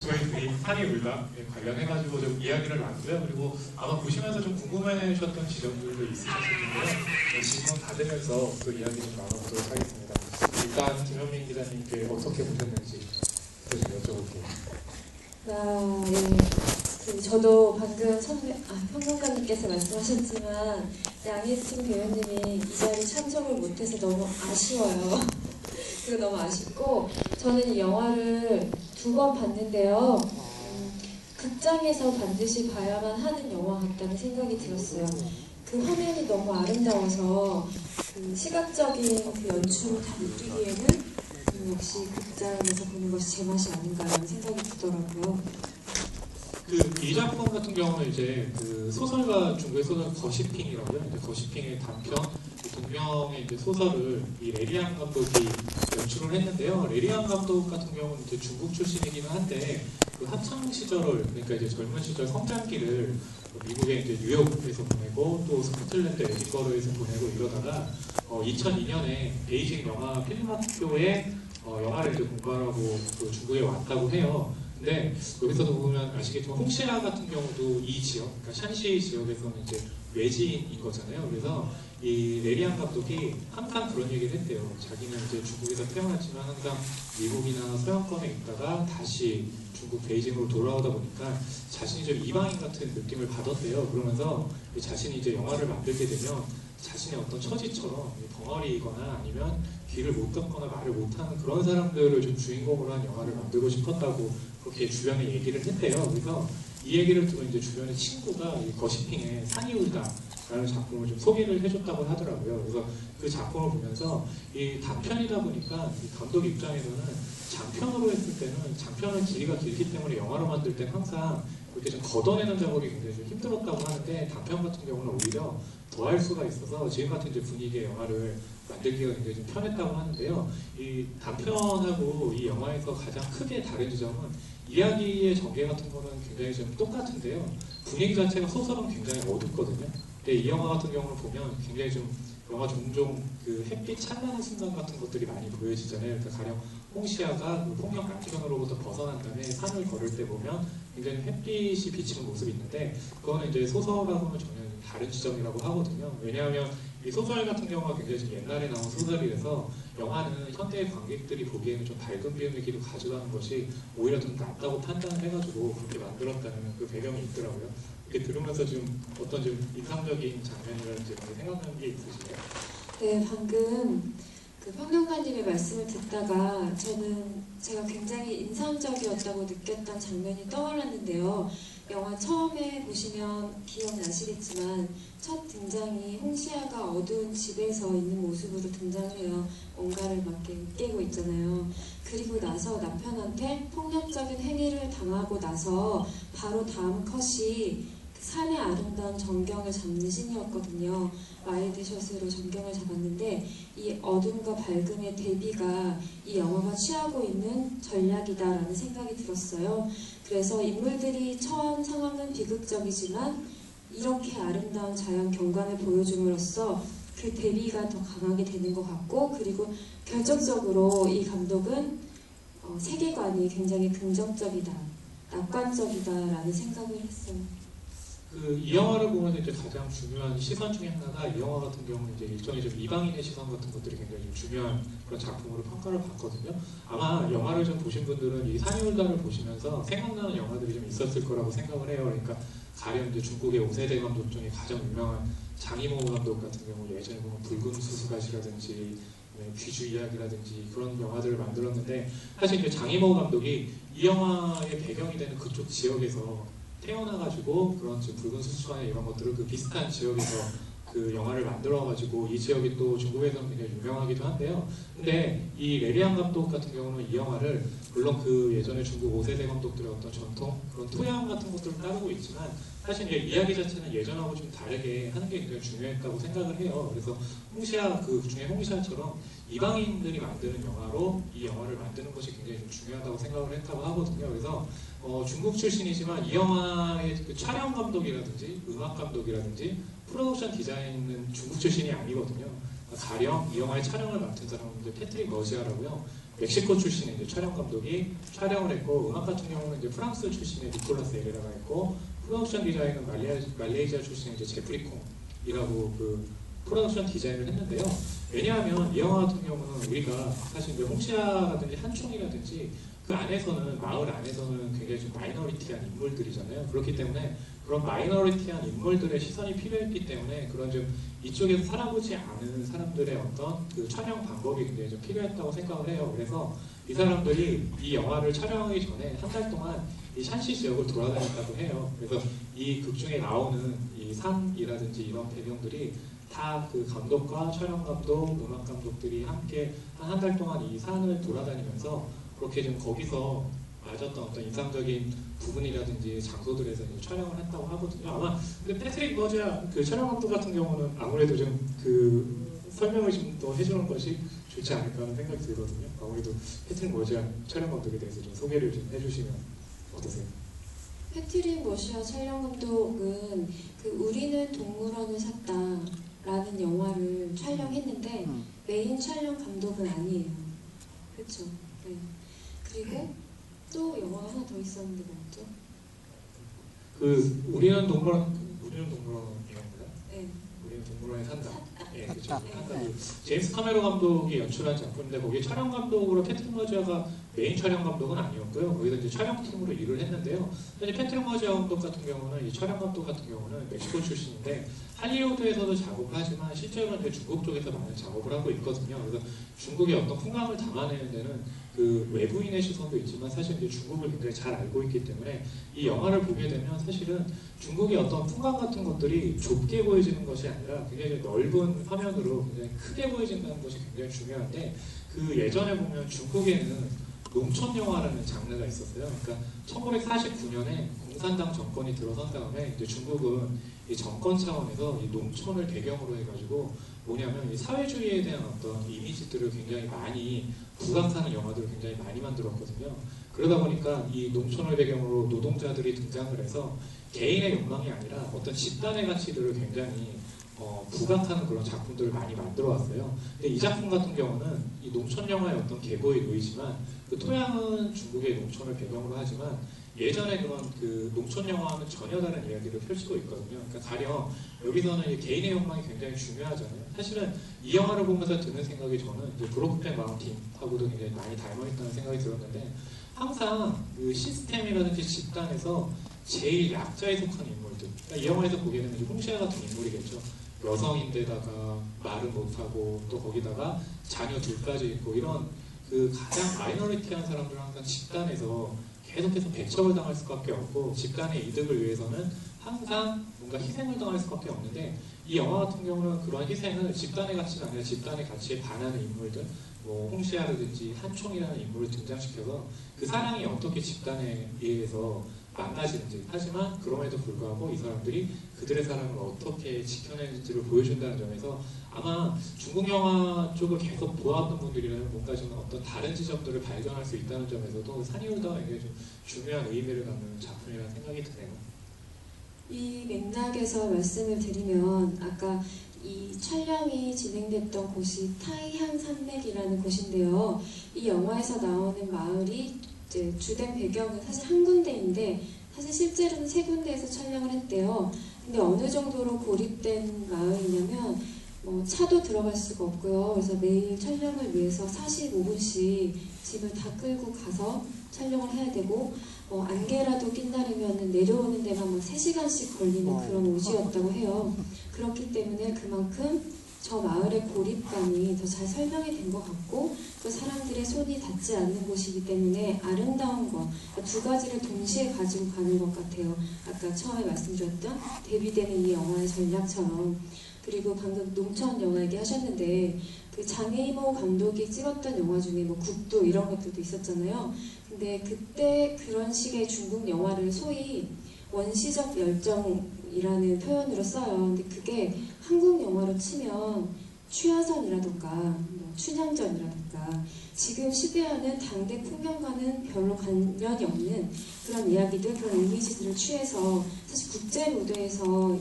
저희들이 한이 울다에 관련해가지고 좀 이야기를 나누고요. 그리고 아마 보시면서 좀 궁금해하셨던 지점들도 있으셨을 텐데요. 질문 받으면서 그 이야기 좀 나눠보도록 하겠습니다. 일단 김현민 기자님께 어떻게 보셨는지 좀 여쭤볼게요. 네. 저도 방금 평론가님께서 말씀하셨지만 양희승 배우님이 이 자리에 참석을 못해서 너무 아쉬워요. 그리고 너무 아쉽고 저는 이 영화를 2번 봤는데요. 극장에서 반드시 봐야만 하는 영화 같다는 생각이 들었어요. 그 화면이 너무 아름다워서 그 시각적인 그 연출을 다 느끼기에는 역시 극장에서 보는 것이 제맛이 아닌가라는 생각이 들더라고요. 이 작품 같은 경우는 이제 그 소설가 중국의 소설 거시핑이라고요. 이제 거시핑의 단편 동명의 이제 소설을 이 레리안 감독이 연출을 했는데요. 레리안 감독 같은 경우는 이제 중국 출신이기는 한데 그 학창 시절을 그러니까 이제 젊은 시절 성장기를 미국의 이제 뉴욕에서 보내고 또 스코틀랜드 에디버러에서 보내고 이러다가 2002년에 베이징 영화 필름학교에 영화를 이제 공부하라고 그 중국에 왔다고 해요. 근데 여기서도 보면 아시겠지만 홍시아 같은 경우도 이 지역, 그러니까 샨시 지역에서는 이제 외지인인 거잖아요. 그래서 이 레리안 감독이 항상 그런 얘기를 했대요. 자기는 이제 중국에서 태어났지만 항상 미국이나 서양권에 있다가 다시 중국 베이징으로 돌아오다 보니까 자신이 좀 이방인 같은 느낌을 받았대요. 그러면서 자신이 이제 영화를 만들게 되면 자신의 어떤 처지처럼 벙어리이거나 아니면 귀를 못 듣거나 말을 못하는 그런 사람들을 좀 주인공으로 한 영화를 만들고 싶었다고 그렇게 주변에 얘기를 했대요. 그래서 이 얘기를 듣고 이제 주변의 친구가 이 거시핑의 산이 울다라는 작품을 좀 소개를 해줬다고 하더라고요. 그래서 그 작품을 보면서 이 단편이다 보니까 이 감독 입장에서는 장편으로 했을 때는 장편은 길이가 길기 때문에 영화로 만들 때는 항상 그렇게 좀 걷어내는 작업이 굉장히 좀 힘들었다고 하는데 단편 같은 경우는 오히려 더 할 수가 있어서 지금 같은 이제 분위기의 영화를 만들기가 굉장히 좀 편했다고 하는데요. 이 단편하고 이 영화에서 가장 크게 다른 지점은 이야기의 전개 같은 거는 굉장히 좀 똑같은데요. 분위기 자체가 소설은 굉장히 어둡거든요. 근데 이 영화 같은 경우는 보면 굉장히 좀 영화 종종 그 햇빛 찬란한 순간 같은 것들이 많이 보여지잖아요. 그러니까 가령 홍시아가 그 폭력 깡패견으로부터 벗어난 다음에 산을 걸을 때 보면 굉장히 햇빛이 비치는 모습이 있는데 그거는 이제 소설하고는 전혀 다른 지점이라고 하거든요. 왜냐하면 이 소설 같은 경우가 굉장히 좀 옛날에 나온 소설이라서 영화는 현대의 관객들이 보기에는 좀 밝은 분위기로 가져가는 것이 오히려 좀 낫다고 판단을 해가지고 그렇게 만들었다는 그 배경이 있더라고요. 이렇게 들으면서 좀 어떤 좀 인상적인 장면이라든지 생각나는 게 있으신가요? 네, 방금 그 평론가님의 말씀을 듣다가 제가 굉장히 인상적이었다고 느꼈던 장면이 떠올랐는데요. 영화 처음에 보시면 기억나시겠지만 첫 등장이 홍시아가 어두운 집에서 있는 모습으로 등장을 해요. 뭔가를 막 깨고 있잖아요. 그리고 나서 남편한테 폭력적인 행위를 당하고 나서 바로 다음 컷이 산의 아름다운 전경을 잡는 씬이었거든요. 와이드샷으로 전경을 잡았는데 이 어둠과 밝음의 대비가 이 영화가 취하고 있는 전략이다라는 생각이 들었어요. 그래서 인물들이 처한 상황은 비극적이지만 이렇게 아름다운 자연 경관을 보여줌으로써 그 대비가 더 강하게 되는 것 같고 그리고 결정적으로 이 감독은 세계관이 굉장히 긍정적이다, 낙관적이다라는 생각을 했어요. 이 영화를 보면 이제 가장 중요한 시선 중에 하나가 이 영화 같은 경우는 이제 일종의 좀 이방인의 시선 같은 것들이 굉장히 좀 중요한 그런 작품으로 평가를 받거든요. 아마 영화를 좀 보신 분들은 이 산이 울다를 보시면서 생각나는 영화들이 좀 있었을 거라고 생각을 해요. 그러니까 가령 이제 중국의 5세대 감독 중에 가장 유명한 장이모 감독 같은 경우 예전에 보면 붉은 수수갓이라든지 귀주 이야기라든지 그런 영화들을 만들었는데 사실 이제 장이모 감독이 이 영화의 배경이 되는 그쪽 지역에서 태어나가지고 그런 붉은 수수관이나 이런 것들을 그 비슷한 지역에서 그 영화를 만들어가지고 이 지역이 또 중국에서는 굉장히 유명하기도 한데요. 근데 이 레리안 감독 같은 경우는 이 영화를 물론 그 예전에 중국 5세대 감독들의 어떤 전통 그런 토양 같은 것들을 따르고 있지만 사실 이제 이야기 자체는 예전하고 좀 다르게 하는 게 굉장히 중요했다고 생각을 해요. 그래서 홍시아 그 중에 홍시아처럼 이방인들이 만드는 영화로 이 영화를 만드는 것이 굉장히 좀 중요하다고 생각을 했다고 하거든요. 그래서 중국 출신이지만 이 영화의 그 촬영 감독이라든지 음악 감독이라든지 프로덕션 디자인은 중국 출신이 아니거든요. 가령 이 영화의 촬영을 맡은 사람은 패트릭 머지아라고요. 멕시코 출신의 이제 촬영 감독이 촬영을 했고, 음악 같은 경우는 이제 프랑스 출신의 니콜라스 에레라가 있고, 프로덕션 디자인은 말레이시아 출신의 이제 제프리 콩이라고 그 프로덕션 디자인을 했는데요. 왜냐하면 이 영화 같은 경우는 우리가 사실 이제 홍시아라든지 한총이라든지 그 안에서는, 마을 안에서는 굉장히 좀 마이너리티한 인물들이잖아요. 그렇기 때문에 그런 마이너리티한 인물들의 시선이 필요했기 때문에 그런 좀 이쪽에서 살아보지 않은 사람들의 어떤 그 촬영 방법이 굉장히 좀 필요했다고 생각을 해요. 그래서 이 사람들이 이 영화를 촬영하기 전에 한 달 동안 이 샨시 지역을 돌아다녔다고 해요. 그래서 이 극 중에 나오는 이 산이라든지 이런 배경들이 다 그 감독과 촬영 감독, 음악 감독들이 함께 한 달 동안 이 산을 돌아다니면서 그렇게 좀 거기서 맞았던 어떤 인상적인 부분이라든지 장소들에서 이제 촬영을 했다고 하거든요. 아마 근데 패트릭 머지아 그 촬영 감독 같은 경우는 아무래도 좀 그 설명을 좀 더 해주는 것이 좋지 않을까 하는 생각이 들거든요. 아무래도 패트릭 머지아 촬영 감독에 대해서 좀 소개를 좀 해주시면 어떠세요? 패트릭 머시아 촬영 감독은 그 우리는 동물원을 샀다라는 영화를 촬영했는데 메인 촬영 감독은 아니에요. 그렇죠? 네. 그리고 또 영화 하나 더 있었는데 뭐죠? 그 우리는 동물원이었나요? 네. 우리는 동물원에 산다. 예, 그렇죠. 산다. 제임스 카메론 감독이 연출한 작품인데 거기 촬영 감독으로 패트릭 머지아가 메인 촬영 감독은 아니었고요. 거기서 이제 촬영팀으로 일을 했는데요. 사실 패트릭 머지아 감독 같은 경우는 이 촬영 감독 같은 경우는 멕시코 출신인데 할리우드에서도 작업을 하지만 실제로는 이제 중국 쪽에서 많은 작업을 하고 있거든요. 그래서 중국의 어떤 풍광을 담아내는 데는 그 외부인의 시선도 있지만 사실 이제 중국을 굉장히 잘 알고 있기 때문에 이 영화를 보게 되면 사실은 중국의 어떤 풍광 같은 것들이 좁게 보여지는 것이 아니라 굉장히 넓은 화면으로 굉장히 크게 보여진다는 것이 굉장히 중요한데 그 예전에 보면 중국에는 농촌 영화라는 장르가 있었어요. 그러니까 1949년에 공산당 정권이 들어선 다음에 이제 중국은 이 정권 차원에서 이 농촌을 배경으로 해가지고 뭐냐면 이 사회주의에 대한 어떤 이미지들을 굉장히 많이 부각하는 영화들을 굉장히 많이 만들었거든요. 그러다 보니까 이 농촌을 배경으로 노동자들이 등장을 해서 개인의 욕망이 아니라 어떤 집단의 가치들을 굉장히 부각하는 그런 작품들을 많이 만들어 왔어요. 근데 이 작품 같은 경우는 이 농촌 영화의 어떤 계보에 놓이지만 그 토양은 중국의 농촌을 배경으로 하지만 예전에 그런 그 농촌 영화와는 전혀 다른 이야기를 펼치고 있거든요. 그러니까 가령 여기서는 이 개인의 욕망이 굉장히 중요하잖아요. 사실은 이 영화를 보면서 드는 생각이 저는 이제 브로크백 마운틴하고도 굉장히 많이 닮아있다는 생각이 들었는데 항상 그 시스템이라든지 집단에서 제일 약자에 속한 인물들. 그러니까 이 영화에서 보게 되면 이제 홍시아 같은 인물이겠죠. 여성인데다가 말을 못하고 또 거기다가 자녀 둘까지 있고 이런 그 가장 마이너리티한 사람들은 항상 집단에서 계속해서 배척을 당할 수밖에 없고 집단의 이득을 위해서는 항상 뭔가 희생을 당할 수밖에 없는데 이 영화 같은 경우는 그런 희생을 집단의 가치가 아니라 집단의 가치에 반하는 인물들 뭐 홍시아라든지 한총이라는 인물을 등장시켜서 그 사랑이 어떻게 집단에 의해서 망가지는지 하지만 그럼에도 불구하고 이 사람들이 그들의 사랑을 어떻게 지켜내는지를 보여준다는 점에서 아마 중국 영화 쪽을 계속 보아왔던 분들이라면 뭔가 좀 어떤 다른 지점들을 발견할 수 있다는 점에서도 산이울다가 굉장히 좀 중요한 의미를 갖는 작품이라는 생각이 드네요. 이 맥락에서 말씀을 드리면 아까 이 촬영이 진행됐던 곳이 타이한 산맥이라는 곳인데요. 이 영화에서 나오는 마을이 이제 주된 배경은 사실 한 군데인데 사실 실제로는 세 군데에서 촬영을 했대요. 근데 어느 정도로 고립된 마을이냐면 차도 들어갈 수가 없고요. 그래서 매일 촬영을 위해서 45분씩 집을 다 끌고 가서 촬영을 해야 되고 안개라도 낀다르면 내려오는 데만 3시간씩 걸리는 그런 오지였다고 해요. 그렇기 때문에 그만큼 저 마을의 고립감이 더 잘 설명이 된 것 같고 또 사람들의 손이 닿지 않는 곳이기 때문에 아름다운 것, 두 가지를 동시에 가지고 가는 것 같아요. 아까 처음에 말씀드렸던 대비되는 이 영화의 전략처럼. 그리고 방금 농촌 영화 얘기하셨는데 그 장혜이모 감독이 찍었던 영화 중에 국도 이런 것들도 있었잖아요. 근데 그때 그런 식의 중국 영화를 소위 원시적 열정이라는 표현으로 써요. 근데 그게 한국 영화로 치면 취하선이라던가 춘향전이라던가 지금 시대와는 당대 풍경과는 별로 관련이 없는 그런 이야기들, 그런 이미지들을 취해서 사실 국제 무대에서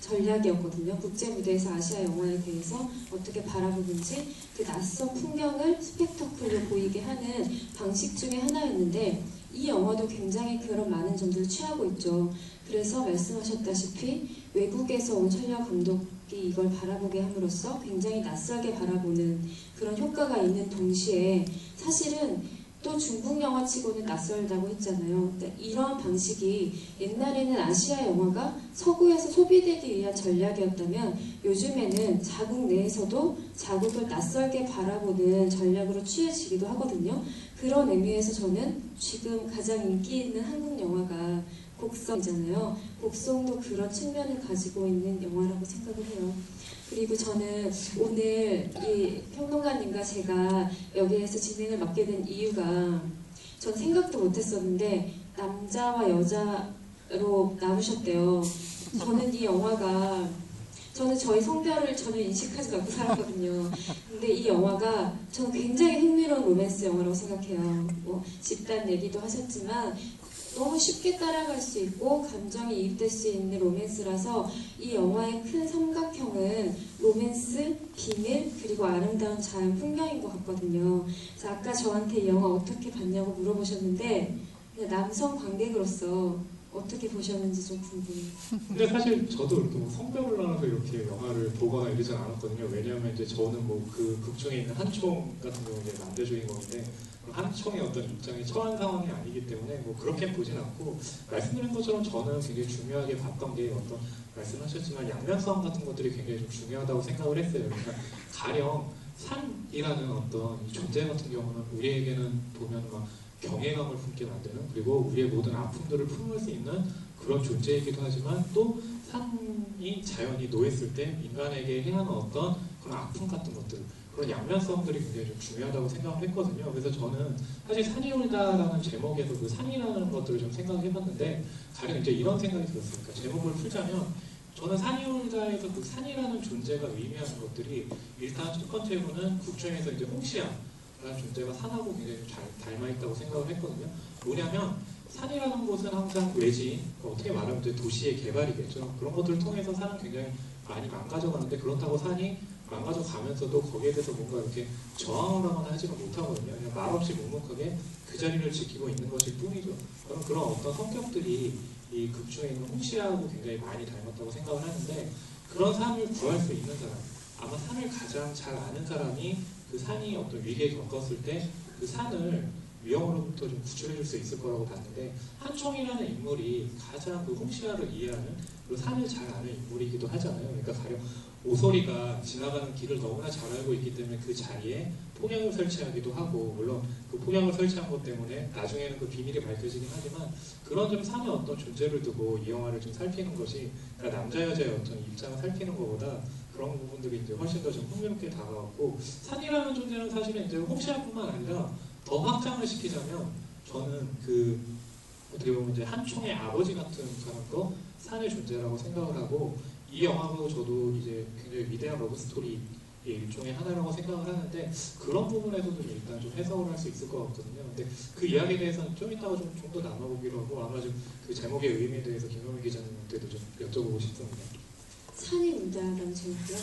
전략이었거든요. 국제 무대에서 아시아 영화에 대해서 어떻게 바라보는지 그 낯선 풍경을 스펙터클로 보이게 하는 방식 중에 하나였는데 이 영화도 굉장히 그런 많은 점들을 취하고 있죠. 그래서 말씀하셨다시피 외국에서 온 촬영 감독이 이걸 바라보게 함으로써 굉장히 낯설게 바라보는 그런 효과가 있는 동시에 사실은 또 중국 영화치고는 낯설다고 했잖아요. 그러니까 이런 방식이 옛날에는 아시아 영화가 서구에서 소비되기 위한 전략이었다면 요즘에는 자국 내에서도 자국을 낯설게 바라보는 전략으로 취해지기도 하거든요. 그런 의미에서 저는 지금 가장 인기 있는 한국 영화가 곡성이잖아요. 곡성도 그런 측면을 가지고 있는 영화라고 생각을 해요. 그리고 저는 오늘 이 평론가님과 제가 여기에서 진행을 맡게 된 이유가 전 생각도 못했었는데 남자와 여자로 나누셨대요. 저는 이 영화가 저는 저희 성별을 전혀 인식하지 않고 살았거든요. 근데 이 영화가 저는 굉장히 흥미로운 로맨스 영화라고 생각해요. 뭐 집단 얘기도 하셨지만 너무 쉽게 따라갈 수 있고 감정이 이입될 수 있는 로맨스라서 이 영화의 큰 삼각형은 로맨스, 비밀, 그리고 아름다운 자연 풍경인 것 같거든요. 그래서 아까 저한테 이 영화 어떻게 봤냐고 물어보셨는데 그냥 남성 관객으로서 어떻게 보셨는지 좀 궁금해요. 근데 사실 저도 이렇게 뭐 성별을 나눠서 이렇게 영화를 보거나 이러진 않았거든요. 왜냐하면 이제 저는 뭐 그 극중에 있는 한총 같은 경우는 이제 남자 주인공인데 한총의 어떤 입장에 처한 상황이 아니기 때문에 뭐 그렇게 보진 않고 말씀드린 것처럼 저는 굉장히 중요하게 봤던 게 어떤 말씀하셨지만 양면성 같은 것들이 굉장히 좀 중요하다고 생각을 했어요. 그러니까 가령 산이라는 어떤 이 존재 같은 경우는 우리에게는 보면 막 경외감을 품게 만드는 그리고 우리의 모든 아픔들을 품을 수 있는 그런 존재이기도 하지만 또 산이 자연이 놓였을 때 인간에게 행하는 어떤 그런 아픔 같은 것들 그런 양면성들이 굉장히 좀 중요하다고 생각을 했거든요. 그래서 저는 사실 산이 울다라는 제목에서 그 산이라는 것들을 좀 생각을 해봤는데 가령 이제 이런 생각이 들었어요. 그러니까 제목을 풀자면 저는 산이 울다에서 그 산이라는 존재가 의미하는 것들이 일단 첫 번째로는 국중에서 이제 홍시야라는 존재가 산하고 굉장히 좀 잘 닮아있다고 생각을 했거든요. 뭐냐면 산이라는 곳은 항상 외진, 어떻게 말하면 이제 도시의 개발이겠죠. 그런 것들을 통해서 산은 굉장히 많이 망가져가는데 그렇다고 산이 망가져 가면서도 거기에 대해서 뭔가 이렇게 저항을 하거나 하지는 못하거든요. 그냥 말없이 묵묵하게 그 자리를 지키고 있는 것일 뿐이죠. 그런 어떤 성격들이 이 극중에 있는 홍시하고 굉장히 많이 닮았다고 생각을 하는데 그런 산을 구할 수 있는 사람, 아마 산을 가장 잘 아는 사람이 그 산이 어떤 위기에 겪었을 때 그 산을 위험으로부터 좀 구출해줄 수 있을 거라고 봤는데 한총이라는 인물이 가장 그 홍시아를 이해하는 그 산을 잘 아는 인물이기도 하잖아요. 그러니까 가령 오소리가 지나가는 길을 너무나 잘 알고 있기 때문에 그 자리에 폭약을 설치하기도 하고 물론 그 폭약을 설치한 것 때문에 나중에는 그 비밀이 밝혀지긴 하지만 그런 좀 산의 어떤 존재를 두고 이 영화를 좀 살피는 것이 그러니까 남자 여자의 어떤 입장을 살피는 것보다 그런 부분들이 이제 훨씬 더 좀 흥미롭게 다가왔고 산이라는 존재는 사실은 이제 홍시아뿐만 아니라 더 확장을 시키자면 저는 그 어떻게 보면 이제 한총의 아버지 같은 사람도 산의 존재라고 생각을 하고 이 영화도 저도 이제 굉장히 위대한 러브 스토리의 일종의 하나라고 생각을 하는데 그런 부분에서도 일단 좀 해석을 할 수 있을 것 같거든요. 근데 그 이야기에 대해서는 좀 이따가 좀 더 나눠보기로 하고 아마 좀 그 제목의 의미에 대해서 김효민 기자님한테도 좀 여쭤보고 싶습니다. 산이 울다라는 제목이요.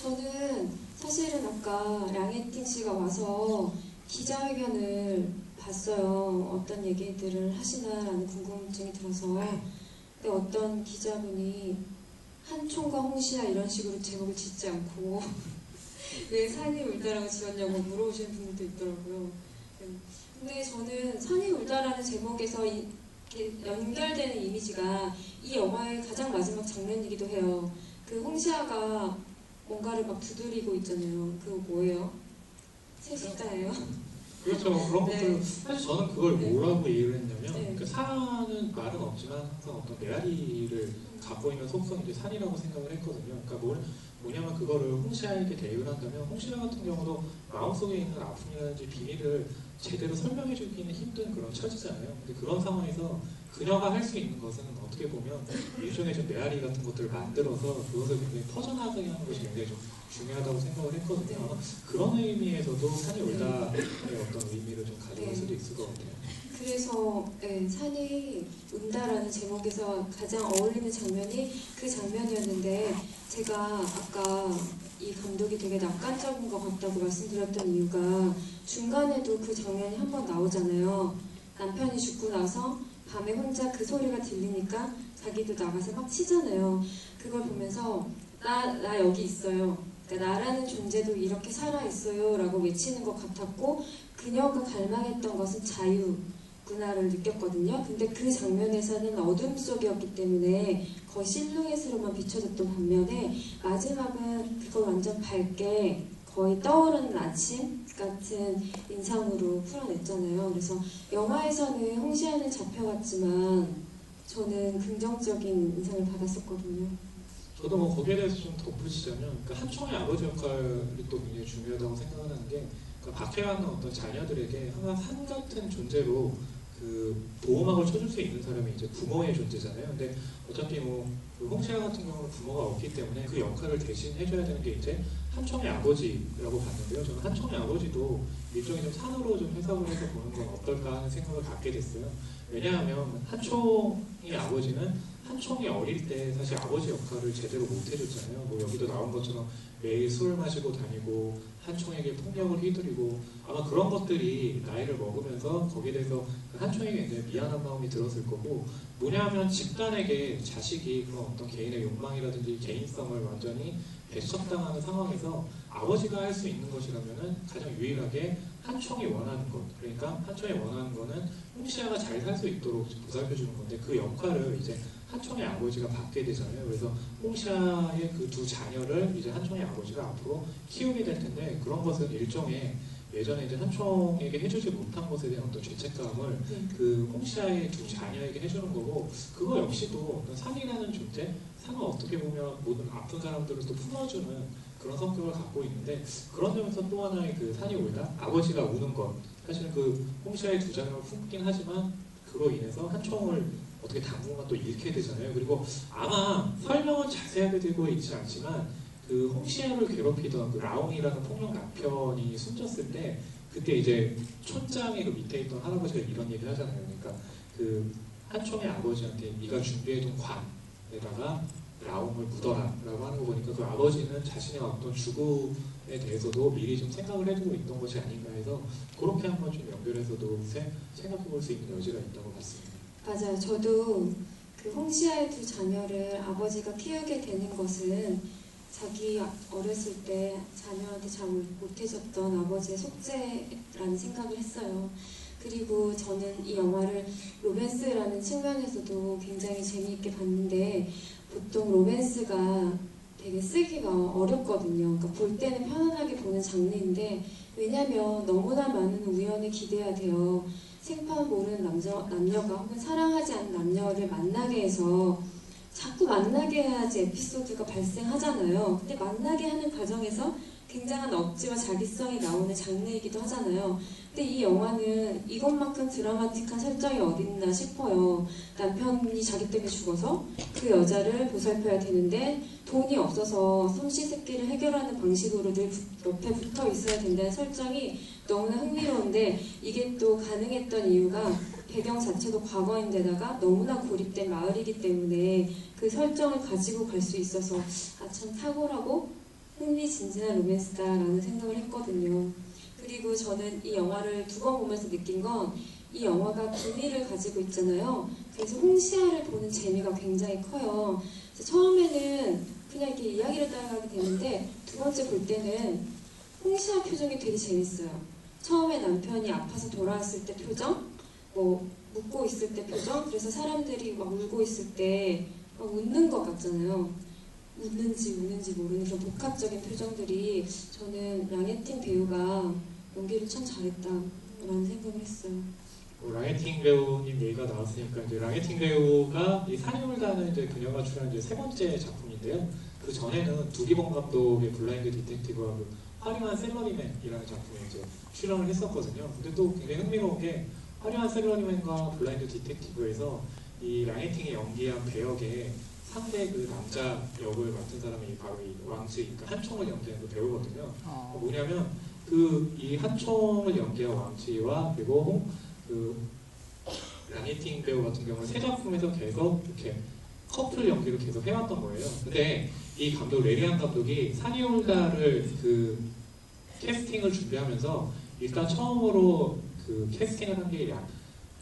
저는 사실은 아까 량혜팅 씨가 와서 기자회견을 봤어요. 어떤 얘기들을 하시나라는 궁금증이 들어서. 근데 어떤 기자분이 한총과 홍시야 이런 식으로 제목을 짓지 않고 왜 산이 울다라고 지었냐고 물어보시는 분들도 있더라고요. 근데 저는 산이 울다라는 제목에서 연결되는 이미지가 이 영화의 가장 마지막 장면이기도 해요. 그 홍시아가 뭔가를 막 두드리고 있잖아요. 그거 뭐예요? 세숫가예요? 그렇죠. 그런 네. 것들 사실 저는 그걸 네. 뭐라고 이해를 했냐면 네. 그 산은 말은 없지만 항상 어떤 메아리를 갖고 있는 속성이 이제 산이라고 생각을 했거든요. 그러니까 뭐냐면 그거를 홍시아에게 대입을 한다면 홍시아 같은 경우도 마음속에 있는 아픔이라든지 비밀을 제대로 설명해주기는 힘든 그런 처지잖아요. 근데 그런 상황에서 그녀가 할 수 있는 것은 어떻게 보면 일종의 좀 메아리 같은 것들을 만들어서 그것을 굉장히 퍼져나가게 하는 것이 굉장히 좀 중요하다고 생각을 했거든요. 그런 의미에서도 산이 울다의 어떤 의미를 좀 가져갈 수도 있을 것 같아요. 그래서 네, 산이 운다라는 제목에서 가장 어울리는 장면이 그 장면이었는데 제가 아까 이 감독이 되게 낙관적인 것 같다고 말씀드렸던 이유가 중간에도 그 장면이 한 번 나오잖아요. 남편이 죽고 나서 밤에 혼자 그 소리가 들리니까 자기도 나가서 막 치잖아요. 그걸 보면서 나 여기 있어요. 그러니까 나라는 존재도 이렇게 살아있어요 라고 외치는 것 같았고 그녀가 갈망했던 것은 자유구나를 느꼈거든요. 근데 그 장면에서는 어둠 속이었기 때문에 거의 실루엣으로만 비춰졌던 반면에 마지막은 그걸 완전 밝게 거의 떠오르는 아침 같은 인상으로 풀어냈잖아요. 그래서 영화에서는 홍시아는 잡혀갔지만 저는 긍정적인 인상을 받았었거든요. 저도 뭐 거기에 대해서 좀 덧붙이자면 그러니까 한총의 아버지 역할이 또 굉장히 중요하다고 생각하는 게 그러니까 박해하는 어떤 자녀들에게 항상 산 같은 존재로 그 보호막을 쳐줄 수 있는 사람이 이제 부모의 존재잖아요. 근데 어차피 그 홍시아 같은 경우는 부모가 없기 때문에 그 역할을 대신 해줘야 되는 게 이제 한총의 아버지라고 봤는데요. 저는 한총의 아버지도 일종의 좀 산으로 좀 해석을 해서 보는 건 어떨까 하는 생각을 갖게 됐어요. 왜냐하면 한총의 아버지는 한총이 어릴 때 사실 아버지 역할을 제대로 못 해줬잖아요. 뭐 여기도 나온 것처럼 매일 술을 마시고 다니고 한총에게 폭력을 휘두르고 아마 그런 것들이 나이를 먹으면서 거기에 대해서 한총에게 이제 미안한 마음이 들었을 거고 뭐냐면 집단에게 자식이 그런 어떤 개인의 욕망이라든지 개인성을 완전히 배척당하는 상황에서 아버지가 할 수 있는 것이라면은 가장 유일하게 한총이 원하는 것 그러니까 한총이 원하는 거는 홍시아가 잘 살 수 있도록 보살펴주는 건데 그 역할을 이제 한총의 아버지가 받게 되잖아요. 그래서 홍시아의 그 두 자녀를 이제 한총의 아버지가 앞으로 키우게 될 텐데 그런 것은 일종의 예전에 이제 한총에게 해주지 못한 것에 대한 어떤 죄책감을 그 홍시아의 두 자녀에게 해주는 거고 그거 역시도 어떤 산이라는 존재, 산은 어떻게 보면 모든 아픈 사람들을 또 품어주는 그런 성격을 갖고 있는데 그런 점에서 또 하나의 그 산이 울다 아버지가 우는 것 사실은 그 홍시아의 두 자녀를 품긴 하지만 그로 인해서 한총을 어떻게 당분간 또 잃게 되잖아요. 그리고 아마 설명은 자세하게 되고 있지 않지만 그 홍시아를 괴롭히던 그 라옹이라는 폭력 남편이 숨졌을 때 그때 이제 촌장의 그 밑에 있던 할아버지가 이런 얘기를 하잖아요. 그러니까 그 한총의 아버지한테 네가 준비해둔 관에다가 라옹을 묻어라 라고 하는 거 보니까 그 아버지는 자신의 어떤 죽음에 대해서도 미리 좀 생각을 해두고 있던 것이 아닌가 해서 그렇게 한번 좀 연결해서도 생각해 볼 수 있는 여지가 있다고 봤습니다. 맞아요. 저도 그 홍시아의 두 자녀를 아버지가 키우게 되는 것은 자기 어렸을 때 자녀한테 잘 못해줬던 아버지의 속죄라는 생각을 했어요. 그리고 저는 이 영화를 로맨스라는 측면에서도 굉장히 재미있게 봤는데 보통 로맨스가 되게 쓰기가 어렵거든요. 그러니까 볼 때는 편안하게 보는 장르인데 왜냐면 너무나 많은 우연에 기대야 돼요. 생판 모르는 남녀가 혹은 사랑하지 않는 남녀를 만나게 해서 자꾸 만나게 해야지 에피소드가 발생하잖아요. 근데 만나게 하는 과정에서 굉장한 억지와 자기성이 나오는 장르이기도 하잖아요. 근데 이 영화는 이것만큼 드라마틱한 설정이 어딨나 싶어요. 남편이 자기 때문에 죽어서 그 여자를 보살펴야 되는데 돈이 없어서 삼시세끼를 해결하는 방식으로 늘 옆에 붙어 있어야 된다는 설정이 너무나 흥미로운데 이게 또 가능했던 이유가 배경 자체도 과거인데다가 너무나 고립된 마을이기 때문에 그 설정을 가지고 갈 수 있어서 참 탁월하고 흥미진진한 로맨스다라는 생각을 했거든요. 그리고 저는 이 영화를 두 번 보면서 느낀 건 이 영화가 비밀을 가지고 있잖아요. 그래서 홍시아를 보는 재미가 굉장히 커요. 그래서 처음에는 그냥 이렇게 이야기를 따라가게 되는데 두 번째 볼 때는 홍시아 표정이 되게 재밌어요. 처음에 남편이 아파서 돌아왔을 때 표정, 뭐 묻고 있을 때 표정, 그래서 사람들이 막 울고 있을 때 막 웃는 것 같잖아요. 웃는지 우는지 모르는 그런 복합적인 표정들이 저는 랑해팅 배우가 연기를 참 잘했다라는 생각을 했어요. 랑해팅 배우님 얘기가 나왔으니까 이제 랑해팅 배우가 이 산이 울다는 이제 그녀가 출연한 이제 세 번째 작품인데요. 그 전에는 두기봉 감독의 블라인드 디텍티브와 그 화려한 셀러리맨이라는 작품에 이제 출연을 했었거든요. 근데 또 굉장히 흥미로운 게 화려한 셀러리맨과 블라인드 디텍티브에서 이 랑해팅이 연기한 배역의 상대 그 남자 역을 맡은 사람이 바로 이 왕치, 그러니까 한총을 연기한 그 배우거든요. 뭐냐면 그 이 한총을 연기한 왕치와 그리고 그 랑이팅 배우 같은 경우는 세 작품에서 계속 이렇게 커플 연기를 계속 해왔던 거예요. 근데 이 감독 레리안 감독이 사니올다를 그 캐스팅을 준비하면서 일단 처음으로 그 캐스팅을 한 게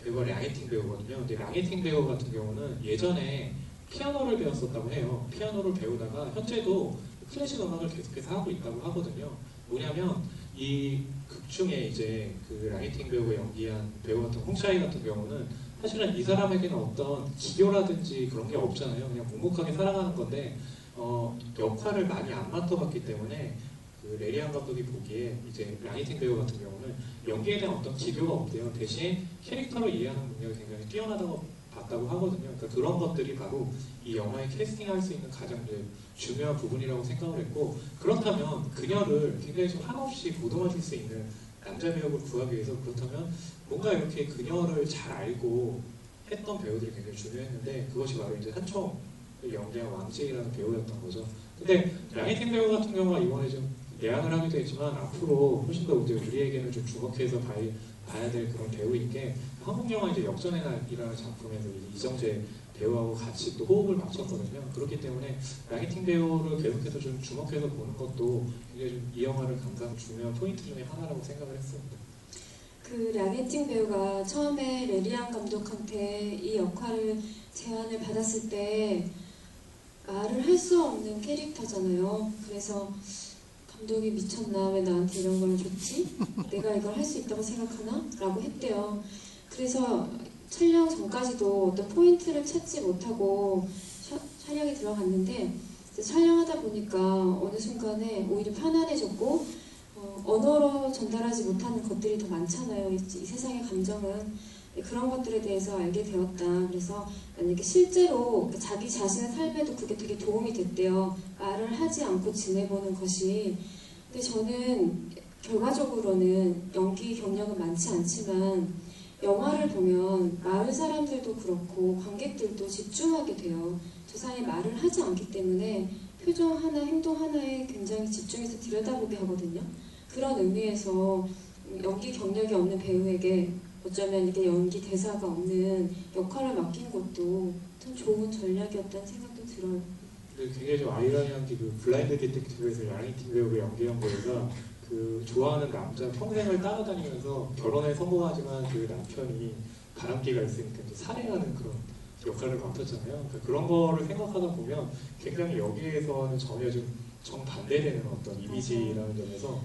배우가 랑이팅 배우거든요. 근데 랑이팅 배우 같은 경우는 예전에 피아노를 배웠었다고 해요. 피아노를 배우다가 현재도 클래식 음악을 계속해서 하고 있다고 하거든요. 뭐냐면 이 극 중에 이제 그 랑이팅 배우가 연기한 배우 같은 홍차이 같은 경우는 사실은 이 사람에게는 어떤 기교라든지 그런 게 없잖아요. 그냥 묵묵하게 살아가는 건데 역할을 많이 안 맡아봤기 때문에 그 레리안 감독이 보기에 이제 랑이팅 배우 같은 경우는 연기에 대한 어떤 기교가 없대요. 대신 캐릭터를 이해하는 능력이 굉장히 뛰어나다고 봤다고 하거든요. 그러니까 그런 것들이 바로 이 영화에 캐스팅할 수 있는 가장 중요한 부분이라고 생각을 했고, 그렇다면 그녀를 굉장히 좀 한없이 보듬어줄 수 있는 남자 배우를 구하기 위해서 그렇다면 뭔가 이렇게 그녀를 잘 알고 했던 배우들이 굉장히 중요했는데, 그것이 바로 이제 한총을 연기한 왕지이라는 배우였던 거죠. 근데 랑이팅 배우 같은 경우가 이번에 좀 내한을 하기도 했지만 앞으로 훨씬 더 이제 우리에게는 좀 주목해서 봐야 될 그런 배우인 게, 한국 영화 이제 역전의 날이라는 작품에서 이정재 배우하고 같이 또 호흡을 맞췄거든요. 그렇기 때문에 랑이팅 배우를 계속해서 좀 주목해서 보는 것도 굉장히 좀 이 영화를 감상하는 중요한 포인트 중에 하나라고 생각을 했습니다. 그 랑이팅 배우가 처음에 레리안 감독한테 이 역할을 제안을 받았을 때 말을 할 수 없는 캐릭터잖아요. 그래서 감독이 미쳤나? 왜 나한테 이런 걸 줬지? 내가 이걸 할 수 있다고 생각하나? 라고 했대요. 그래서 촬영 전까지도 어떤 포인트를 찾지 못하고 촬영에 들어갔는데, 이제 촬영하다 보니까 어느 순간에 오히려 편안해졌고, 언어로 전달하지 못하는 것들이 더 많잖아요. 이 세상의 감정은. 그런 것들에 대해서 알게 되었다. 그래서 만약에 실제로 자기 자신의 삶에도 그게 되게 도움이 됐대요. 말을 하지 않고 지내보는 것이. 근데 저는 결과적으로는 연기 경력은 많지 않지만 영화를 보면 마을 사람들도 그렇고 관객들도 집중하게 돼요. 저 사람이 말을 하지 않기 때문에 표정 하나, 행동 하나에 굉장히 집중해서 들여다보게 하거든요. 그런 의미에서 연기 경력이 없는 배우에게 어쩌면 이게 연기 대사가 없는 역할을 맡긴 것도 참 좋은 전략이었다는 생각도 들어요. 굉장히 좀 아이러니한 게 그 블라인드 디텍티브에서 랑이팅 배우가 연기한 거가 그 좋아하는 남자 평생을 따라다니면서 결혼에 성공하지만 그 남편이 바람기가 있으니까 이제 살해하는 그런 역할을 맡았잖아요. 그러니까 그런 거를 생각하다 보면 굉장히 여기에서는 전혀 좀 정반대되는 어떤 이미지라는 점에서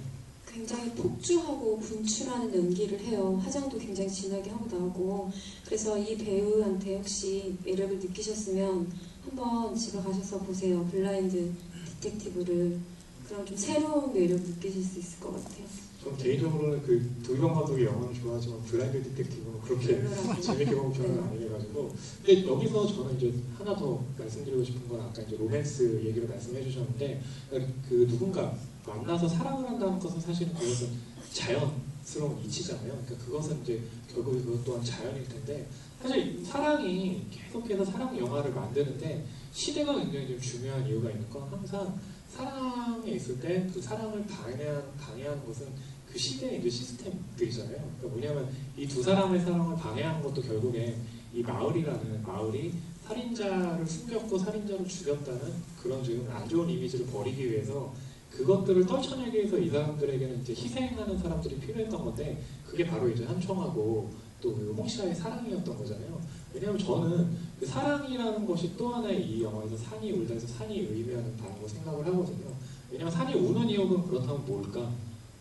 굉장히 폭주하고 분출하는 연기를 해요. 화장도 굉장히 진하게 하고 나오고. 그래서 이 배우한테 혹시 매력을 느끼셨으면 한번 집에 가셔서 보세요. 블라인드 디텍티브를. 그럼 좀 새로운 매력 느끼실 수 있을 것 같아요. 전 개인적으로는 그 도이방 감독의 영화는 좋아하지만 블라인드 디텍티브는 그렇게 재밌게 본 편은 아니라가지고. 근데 여기서 저는 이제 하나 더 말씀드리고 싶은 건, 아까 이제 로맨스 얘기를 말씀해 주셨는데, 그 누군가 만나서 사랑을 한다는 것은 사실은 그것은 자연스러운 이치잖아요. 그러니까 그것은 이제 결국에 그것 또한 자연일 텐데, 사실 사랑이 계속해서 사랑 영화를 만드는데 시대가 굉장히 좀 중요한 이유가 있는 건, 항상 사랑에 있을 때 그 사랑을 방해하는 것은 그 시대의 이제 시스템들이잖아요. 그러니까 뭐냐면 이 두 사람의 사랑을 방해하는 것도 결국에 이 마을이 살인자를 숨겼고 살인자를 죽였다는 그런 좀 안 좋은 이미지를 버리기 위해서 그것들을 떨쳐내기 위해서 이 사람들에게는 이제 희생하는 사람들이 필요했던 건데, 그게 바로 이제 한총하고 또 그 홍시아의 사랑이었던 거잖아요. 왜냐하면 저는 그 사랑이라는 것이 또 하나의 이 영화에서 산이 울다 해서 산이 의미하는 단어로 생각을 하거든요. 왜냐하면 산이 우는 이유는 그렇다면 뭘까?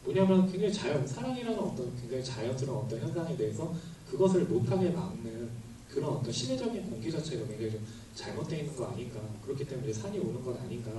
뭐냐면 굉장히 사랑이라는 어떤 굉장히 자연스러운 어떤 현상에 대해서 그것을 못하게 막는 그런 어떤 시대적인 공기 자체가 굉장히 좀 잘못되어 있는 거 아닌가. 그렇기 때문에 산이 오는 건 아닌가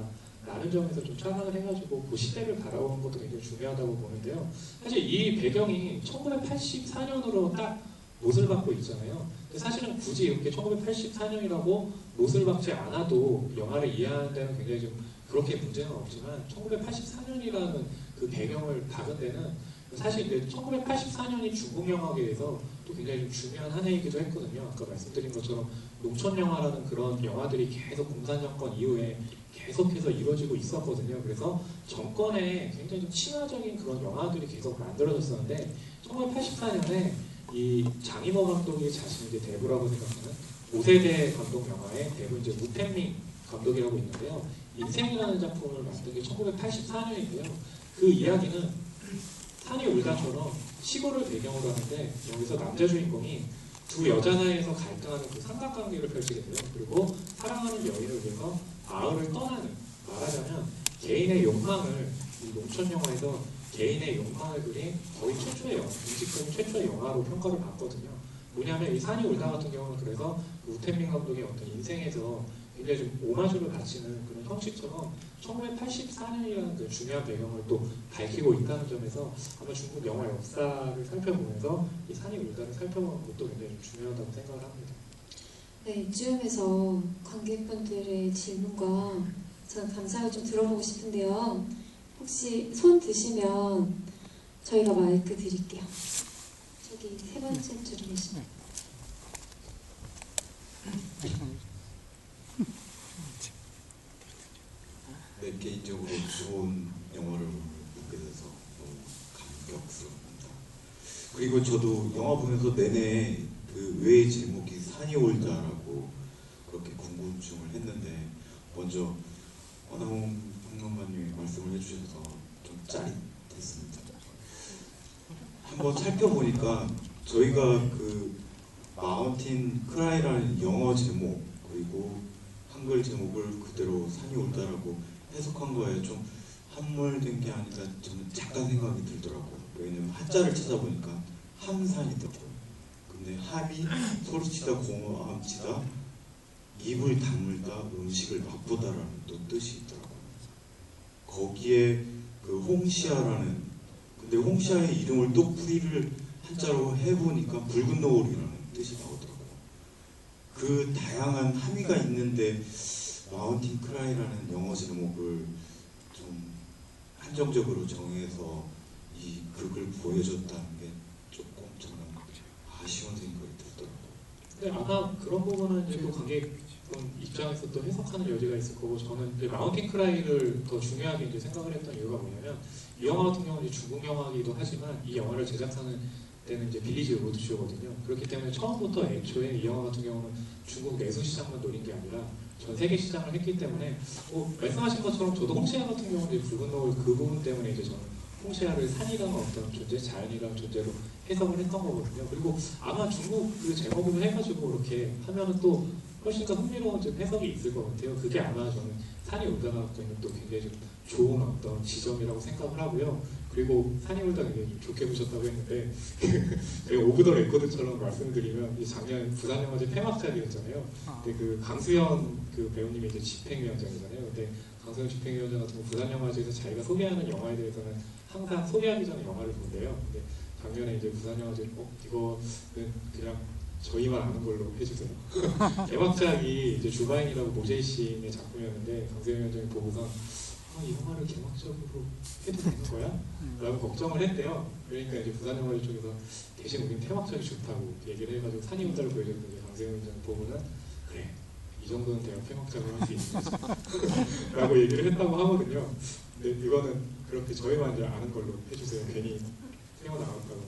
라는 점에서 좀 착안을 해가지고 그 시대를 바라보는 것도 굉장히 중요하다고 보는데요. 사실 이 배경이 1984년으로 딱 못을 박고 있잖아요. 근데 사실은 굳이 이렇게 1984년이라고 못을 박지 않아도 영화를 이해하는 데는 굉장히 좀 그렇게 문제는 없지만, 1984년이라는 그 배경을 박은 데는 사실 이제 1984년이 중국 영화계에서 또 굉장히 좀 중요한 한 해이기도 했거든요. 아까 말씀드린 것처럼 농촌 영화라는 그런 영화들이 계속 공산 정권 이후에 계속해서 이루어지고 있었거든요. 그래서 정권에 굉장히 좀 친화적인 그런 영화들이 계속 만들어졌었는데, 1984년에 이 장인호 감독이 자신이 이제 대부라고 생각하는 5세대 감독 영화의 대부 이제 우텐민 감독이라고 있는데요. 인생이라는 작품을 만든 게 1984년인데요. 그 이야기는 산이 울다처럼 시골을 배경으로 하는데 여기서 남자 주인공이 두 여자 사이에서 갈등하는 그 삼각관계를 펼치게 돼요. 그리고 사랑하는 여인을 위해서 마을을 떠나는, 말하자면 개인의 욕망을, 이 농촌 영화에서 개인의 욕망을 그린 거의 최초의 영화, 뮤지컬 최초의 영화로 평가를 받거든요. 뭐냐면 이 산이 울다 같은 경우는 그래서 우텐민 감독의 어떤 인생에서 굉장히 좀 오마주를 바치는 그런 형식처럼 1984년이라는 그 중요한 배경을 또 밝히고 있다는 점에서 아마 중국 영화 역사를 살펴보면서 이 산이 울다를 살펴보는 것도 굉장히 좀 중요하다고 생각을 합니다. 네, 이쯤에서 관객분들의 질문과 저는 감상을 좀 들어보고 싶은데요. 혹시 손 드시면 저희가 마이크 드릴게요. 저기 세 번째 줄에 계시네요. 네, 개인적으로 좋은 영화를 보게 돼서 너무 감격스럽습니다. 그리고 저도 영화 보면서 내내 그 왜 제목이 산이 올다라고 그렇게 궁금증을 했는데 먼저 원아홍 평론가님이 말씀을 해주셔서 좀 짜릿했습니다. 한번 살펴보니까 저희가 그 마운틴 크라이라는 영어 제목 그리고 한글 제목을 그대로 산이 올다라고 해석한 거에 좀 함몰된 게 아닌가 저는 잠깐 생각이 들더라고요. 왜냐면 한자를 찾아보니까 함산이더라고요. 근데 함이 소리치다 고함치다 입을 다물다 음식을 맛보다라는 또 뜻이 있더라고요. 거기에 그 홍시아라는, 근데 홍시아의 이름을 또 풀이를 한자로 해보니까 붉은 노을이라는 뜻이 나오더라고요. 그 다양한 함의가 있는데 마운틴 크라이라는 영어 제목을 좀 한정적으로 정해서 이 극을 보여줬다는 게 조금 저는 아쉬운 생각이 들더라고요. 근데 아마 그런 부분은 이제 또 관객 입장에서 또 해석하는 여지가 있을 거고, 저는 이제 마운틴 크라이를 더 중요하게 이제 생각을 했던 이유가 뭐냐면, 이 영화 같은 경우는 이제 중국 영화이기도 하지만 이 영화를 제작하는 때는 이제 빌리지 로드쇼거든요. 그렇기 때문에 처음부터 애초에 이 영화 같은 경우는 중국 내수 시장만 노린 게 아니라 전 세계 시장을 했기 때문에 말씀하신 것처럼 저도 홍시아 같은 경우는 이제 붉은 노을 그 부분 때문에 이제 저는 홍시아를 산이라는 어떤 존재, 자연이라는 존재로 해석을 했던 거거든요. 그리고 아마 중국 그 제목으로 해가지고 이렇게 하면은 또 훨씬 더 흥미로운 좀 해석이 있을 것 같아요. 그게 아마 저는 산이 울다가 갖고 있는 또 굉장히 좀 좋은 어떤 지점이라고 생각을 하고요. 그리고 산이 울다 굉장히 좀 좋게 보셨다고 했는데 제가 오브 더 레코드처럼 말씀드리면 작년 부산영화제 폐막작이었잖아요. 근데 그 강수현 그 배우님이 이제 집행위원장이잖아요. 근데 강수현 집행위원장 같은 경우 부산영화제에서 자기가 소개하는 영화에 대해서는 항상 소개하기 전에 영화를 본대요. 근데 작년에 이제 부산영화제 이거는 그냥 저희만 아는 걸로 해주세요. 개막작이 이제 주바인이라고 모제이 시인의 작품이었는데 강수현 위원장이 보고서 이 영화를 개막적으로 해도 되는 거야? 라고 걱정을 했대요. 그러니까 이제 부산영화제 쪽에서 대신 우린 폐막작이 좋다고 얘기를 해가지고 산이 울다를 보여줬는데 강수현 위원장 보고는 그래, 이 정도는 내가 폐막작을 할 수 있는 거지 라고 얘기를 했다고 하거든요. 근데 이거는 그렇게 저희만 이제 아는 걸로 해주세요. 괜히 튀어나갈까봐.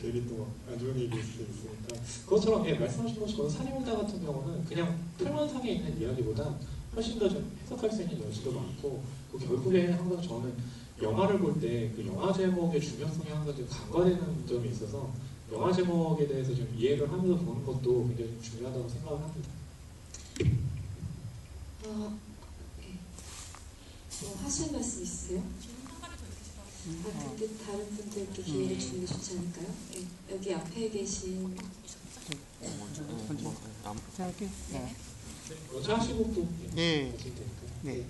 괜히 또 안 좋은 얘기일 수 있으니까. 그것처럼 말씀하신 것처럼 산이 울다 같은 경우는 그냥 표면상에 있는 이야기보다 훨씬 더 좀 해석할 수 있는 여지도 많고, 그 결국에 항상 저는 영화를 볼 때 그 영화 제목의 중요성이 항상 좀 간과되는 점이 있어서 영화 제목에 대해서 좀 이해를 하면서 보는 것도 굉장히 좀 중요하다고 생각을 합니다. 네. 하실 말씀 있으세요? 근데 다른 분들께 기회를 주는 게 좋지 않을까요? 네. 여기 앞에 계신 네. 먼저 하시고 또 네. 하시면 되니까요. 네.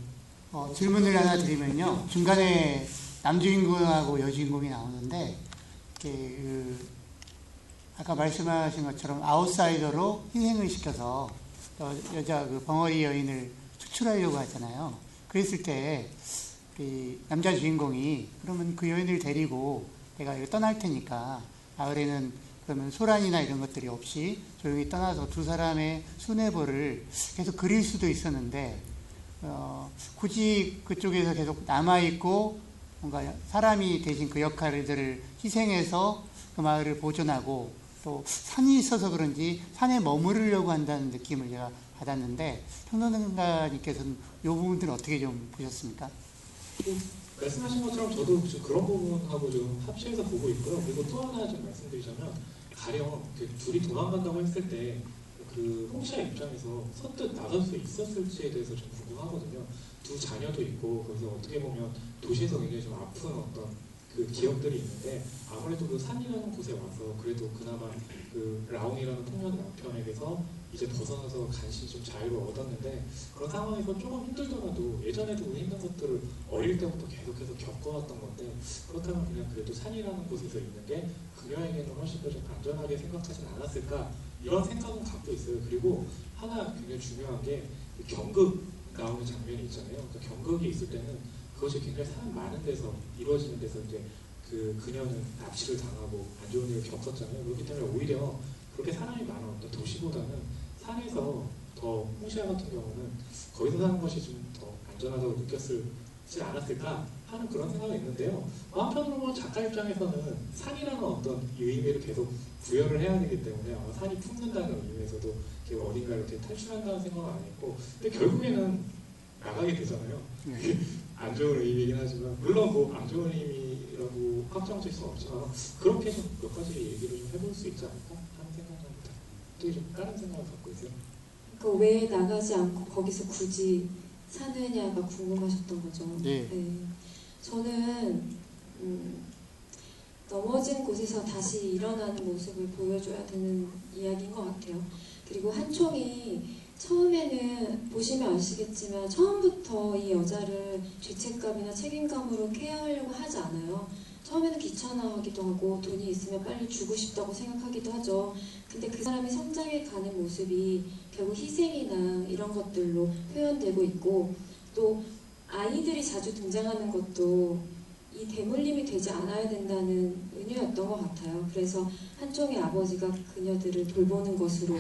질문을 하나 드리면요. 중간에 남주인공하고 여주인공이 나오는데, 아까 말씀하신 것처럼 아웃사이더로 희생을 시켜서 여자 그 벙어리 여인을 추출하려고 하잖아요. 그랬을 때, 남자 주인공이 그러면 그 여인을 데리고 내가 이거 떠날 테니까 마을에는 그러면 소란이나 이런 것들이 없이 조용히 떠나서 두 사람의 수뇌부를 계속 그릴 수도 있었는데, 굳이 그쪽에서 계속 남아있고 뭔가 사람이 대신 그 역할들을 희생해서 그 마을을 보존하고 또 산이 있어서 그런지 산에 머무르려고 한다는 느낌을 제가 받았는데 평론가님께서는 이 부분들은 어떻게 좀 보셨습니까? 말씀하신 것처럼 저도 좀 그런 부분하고 좀 합치해서 보고 있고요. 그리고 또 하나 좀 말씀드리자면 가령 그 둘이 도망간다고 했을 때 그 홍시아 입장에서 선뜻 나갈 수 있었을지에 대해서 좀 궁금하거든요. 두 자녀도 있고 거기서 어떻게 보면 도시에서 굉장히 좀 아픈 어떤 그 기억들이 있는데 아무래도 그 산이라는 곳에 와서 그래도 그나마 그 라온이라는 폭력 남편에게서 이제 벗어나서 간신히 좀 자유를 얻었는데 그런 상황에서 조금 힘들더라도 예전에도 우리 힘든 것들을 어릴 때부터 계속해서 겪어왔던 건데 그렇다면 그냥 그래도 산이라는 곳에서 있는 게 그녀에게는 훨씬 더 좀 안전하게 생각하진 않았을까 이런 생각은 갖고 있어요. 그리고 하나 굉장히 중요한 게 경극 나오는 장면이 있잖아요. 그러니까 경극이 있을 때는 그것이 굉장히 사람 많은 데서 이루어지는 데서 이제 그녀는 납치를 당하고 안 좋은 일을 겪었잖아요. 그렇기 때문에 오히려 그렇게 사람이 많은 어떤 도시보다는 산에서 더 홍시아 같은 경우는 거기서 사는 것이 좀 더 안전하다고 느꼈을지 않았을까 하는 그런 생각이 있는데요. 한편으로 보면 작가 입장에서는 산이라는 어떤 의미를 계속 부여를 해야 되기 때문에 아마 산이 품는다는 의미에서도 어딘가 이렇게 탈출한다는 생각은 안 했고 근데 결국에는 나가게 되잖아요. 안 좋은 의미이긴 하지만 물론 뭐 안 좋은 의미라고 확정질 수는 없지만 그렇게 좀 몇 가지 얘기를 좀 해볼 수 있지 않을까 하는 생각합니다. 어떻게 좀 다른 생각을 갖고 있어요? 그러니까 왜 나가지 않고 거기서 굳이 사느냐가 궁금하셨던 거죠. 네. 저는 넘어진 곳에서 다시 일어나는 모습을 보여줘야 되는 이야기인 것 같아요. 그리고 한총이 처음에는 보시면 아시겠지만 처음부터 이 여자를 죄책감이나 책임감으로 케어하려고 하지 않아요. 처음에는 귀찮아하기도 하고 돈이 있으면 빨리 주고 싶다고 생각하기도 하죠. 근데 그 사람이 성장해 가는 모습이 결국 희생이나 이런 것들로 표현되고 있고 또 아이들이 자주 등장하는 것도 이 대물림이 되지 않아야 된다는 의미였던 것 같아요. 그래서 한총의 아버지가 그녀들을 돌보는 것으로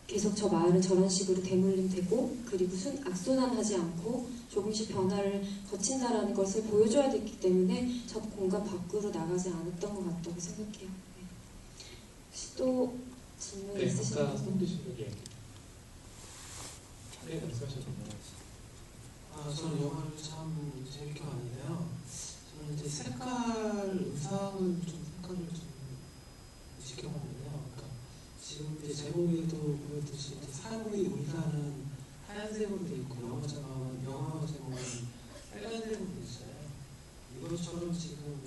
계속 저 마을은 저런 식으로 대물림되고 그리고 악순환하지 않고 조금씩 변화를 거친다라는 것을 보여줘야 됐기 때문에 저 공간 밖으로 나가지 않았던 것 같다고 생각해요. 네. 혹시 또 질문 네, 있으신가요? 아까 손드신 분 네, 말씀하셨습니다. 저는 영화를 참 재밌게 봤는데요. 저는 이제 의상을 색깔을 좀 지켜봤는데요. 그러니까 지금 이제 제목에도 보였듯이 산이 우리나라는 하얀색으로 돼 있고 영화 제목은 빨간색으로 돼 있어요. 이것처럼 지금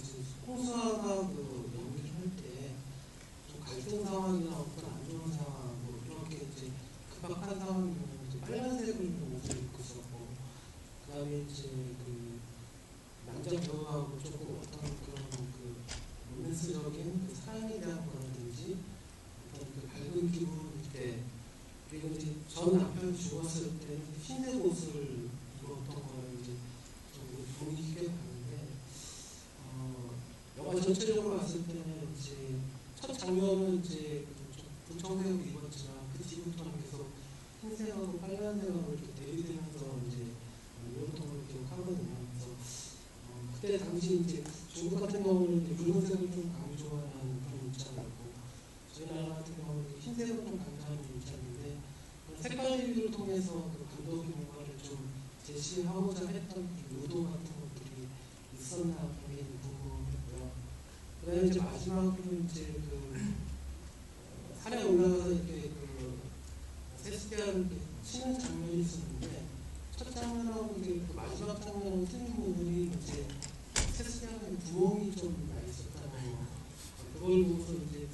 홍수아가 그 연기를 할 때 좀 갈등 상황이나 어떤 안 좋은 상황, 뭐 이렇게 이제 급박한 상황이면 이제 빨간색을 옷을 입고 있었고, 그 다음에 이제 그 남자 배우하고 조금 어떤 그런 그 로맨스적인 그 사랑에 대한 거라든지 어떤 그 밝은 기분일 때, 그리고 이제 전 남편이 죽었을 때 흰색 옷을 입었던 걸 이제 좀 분위기 있게 봤는데, 영화 전체적으로 봤을 때는 이제 첫 장면은 이제 분청색으로 입었지만 그 뒤부터는 계속 흰색하고 빨간색하고 이렇게 대비되면서 이제 입었던 걸 기억하거든요. 그래서 그때 당시 이제 중국 같은 경우는 이제 붉은색을 좀 강조하는 그런 입장이었고, 저희 나라 같은 경우는 흰색을 좀 강조하는 입장인데, 색깔 비교를 통해서 그 감독이 뭔가를 좀 제시하고자 했던 의도 같은 것들이 있었나 굉장히 궁금했고요. 그다음에 이제 마지막으로 이제 산에 올라가서 이렇게 세스피아를 치는 장면이 있었는데, 첫 장면하고 이제 마지막 장면하고 틀린 부분이 이제 세스피아의 구멍이 좀 많이 있었다는 거. 그걸 보고서 이제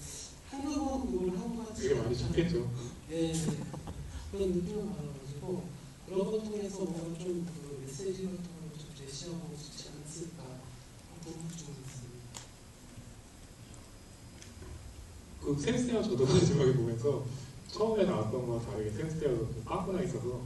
한두 번 그걸 한 것 같이 되게 많이 찾겠죠. 네, 그런 느낌을 받아가지고 그런 것 통해서 뭔가 좀 그 메시지 같은 걸 좀 제시하고 싶지 않았을까 그런 부분이 좀 있습니다. 그 세스티아 저도 마지막에 보면서 처음에 나왔던 거와 다르게 세스티아가 빵꾸나 있어서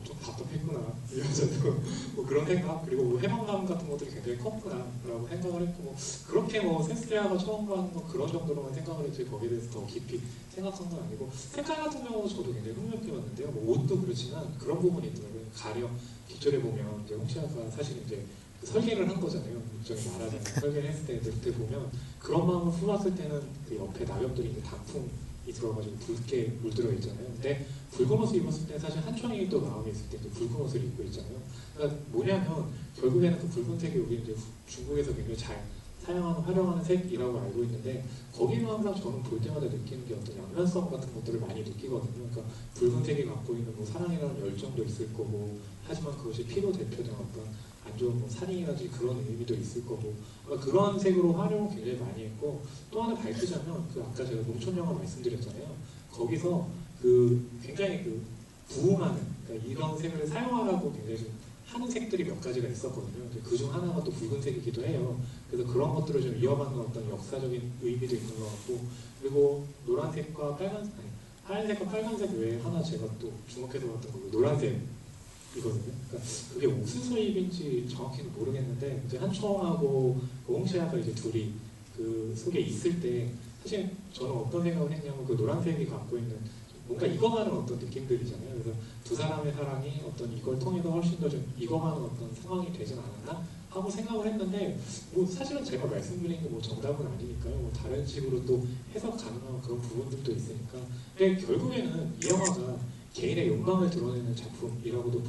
좀 답답했구나 이러면서도 뭐 그런 생각, 그리고 뭐 해방감 같은 것들이 굉장히 컸구나 라고 생각을 했고, 뭐 그렇게 뭐 세스티아가 처음 가는 거 그런 정도로만 생각을 했지 거기에 대해서 더 깊이 생각한 건 아니고, 색깔 같은 경우도 저도 굉장히 흥미롭게 봤는데요. 뭐 옷도 그렇지만 그런 부분이 있더라고요. 가령 뒷절에 보면 이제 홍시아가 사실 이제 설계를 한 거잖아요. 일종의 말하자면 설계를 했을 때 그때 보면 그런 마음을 품었을 때는 그 옆에 낙엽들이 이제 단풍이 들어가지고 붉게 물들어 있잖아요. 근데 붉은 옷을 입었을 때 사실 한청이 또 마음에 있을 때 이제 붉은 옷을 입고 있잖아요. 그러니까 뭐냐면 결국에는 그 붉은색이 우리 이제 중국에서 굉장히 잘 사용하는 활용하는 색이라고 알고 있는데 거기는 항상 저는 볼 때마다 느끼는 게 어떤 양면성 같은 것들을 많이 느끼거든요. 그러니까 붉은색이 갖고 있는 뭐 사랑이라는 열정도 있을 거고 하지만 그것이 피로 대표된 어떤 안 좋은 뭐 살인이라든지 그런 의미도 있을 거고 그러니까 그런 색으로 활용을 굉장히 많이 했고 또 하나 밝히자면 그 아까 제가 농촌 영화 말씀드렸잖아요. 거기서 그 굉장히 그 부흥하는 그러니까 이런 색을 사용하라고 굉장히 좀 하는 색들이 몇 가지가 있었거든요. 그 중 하나가 또 붉은색이기도 해요. 그래서 그런 것들을 좀 이어받는 어떤 역사적인 의미도 있는 것 같고 그리고 노란색과 빨간색, 아니, 하얀색과 빨간색 외에 하나 제가 또 주목해서 봤던 거 노란색이거든요. 그러니까 그게 무슨 소입인지 정확히는 모르겠는데 이제 한청하고 홍시아가 이제 둘이 그 속에 있을 때 사실 저는 어떤 생각을 했냐면 그 노란색이 갖고 있는 뭔가 익어가는 어떤 느낌들이잖아요. 그래서 두 사람의 사랑이 어떤 이걸 통해서 훨씬 더 좀 익어가는 어떤 상황이 되진 않았나 하고 생각을 했는데 뭐 사실은 제가 말씀드린 게 뭐 정답은 아니니까요. 뭐 다른 식으로 또 해석 가능한 그런 부분들도 있으니까. 근데 결국에는 이 영화가 개인의 욕망을 드러내는 작품이라고도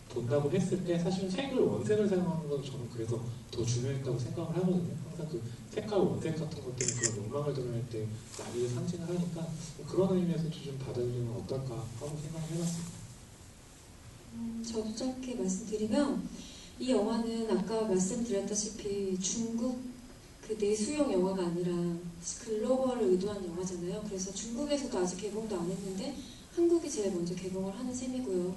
본다고 했을 때 사실 색을 원색을 사용하는 건 저는 그래서 더 중요했다고 생각을 하거든요. 항상 그 색깔 원색 같은 것 때문에 그런 욕망을 드러낼 때 나비를 상징을 하니까 뭐 그런 의미에서 좀 받아들이면 어떨까 하고 생각을 해봤습니다. 저도 짧게 말씀드리면 이 영화는 아까 말씀드렸다시피 중국 그 내수용 영화가 아니라 글로벌을 의도한 영화잖아요. 그래서 중국에서도 아직 개봉도 안 했는데 한국이 제일 먼저 개봉을 하는 셈이고요.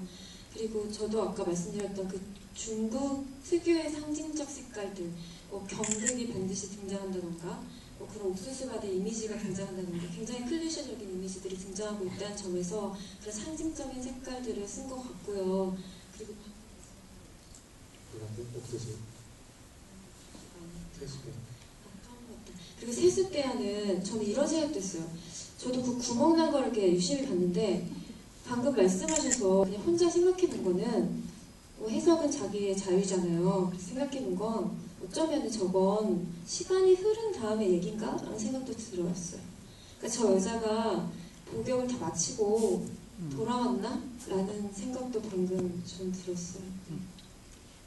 그리고 저도 아까 말씀드렸던 그 중국 특유의 상징적 색깔들, 뭐 경극이 반드시 등장한다던가 뭐 그런 옥수수바다 이미지가 등장한다던가 굉장히 클리셰적인 이미지들이 등장하고 있다는 점에서 그런 상징적인 색깔들을 쓴 것 같고요. 그리고 옥수수 세수대 그리고 세숫대야는 저는 이런 생각도 했어요. 저도 그 구멍 난 걸 이렇게 유심히 봤는데 방금 말씀하셔서 그냥 혼자 생각해 본 거는 뭐 해석은 자기의 자유잖아요. 그래서 생각해 본 건 어쩌면 저건 시간이 흐른 다음의 얘기인가? 라는 생각도 들어왔어요. 그러니까 저 여자가 복역을 다 마치고 돌아왔나? 라는 생각도 방금 좀 들었어요.